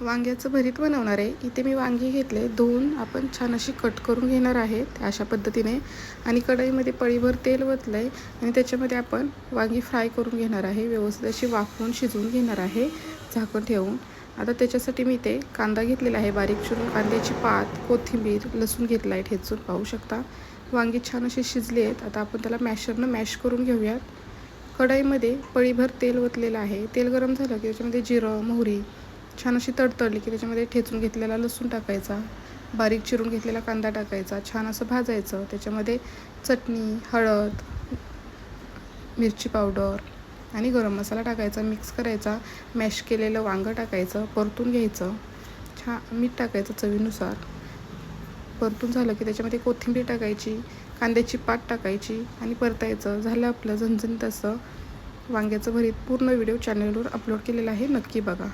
वांग्याचं भरीत बनवणार आहे. इथे मी वांगी घेतले, धुवून आपण छान अशी कट करून घेणार आहे अशा पद्धतीने. आणि कढईमध्ये पळीभर तेल ओतलं आहे आणि त्याच्यामध्ये आपण वांगी फ्राय करून घेणार आहे. व्यवस्थित अशी वाफवून शिजवून घेणार आहे झाकण ठेवून. आता त्याच्यासाठी मी इथे कांदा घेतलेला आहे बारीक चिरून, कांद्याची पात, कोथिंबीर, लसूण घेतला आहे ठेचून, पाहू शकता. वांगी छान अशी शिजली आहेत. आता आपण त्याला मॅशरनं मॅश करून घेऊयात. कढईमध्ये पळीभर तेल ओतलेलं आहे. तेल गरम झालं की त्याच्यामध्ये जिरं, मोहरी छान अशी तडतडली की त्याच्यामध्ये ठेचून घेतलेला लसूण टाकायचा, बारीक चिरून घेतलेला कांदा टाकायचा, छान असं भाजायचं. त्याच्यामध्ये चटणी, हळद, मिरची पावडर आणि गरम मसाला टाकायचा, मिक्स करायचा. मॅश केलेलं वांगं टाकायचं, परतून घ्यायचं. मीठ टाकायचं चवीनुसार. परतून झालं की त्याच्यामध्ये कोथिंबीर टाकायची, कांद्याची पात टाकायची आणि परतायचं. झालं आपलं झणझणीत असं वांग्याचं भरीत. पूर्ण व्हिडिओ चॅनलवर अपलोड केलेला आहे, नक्की बघा.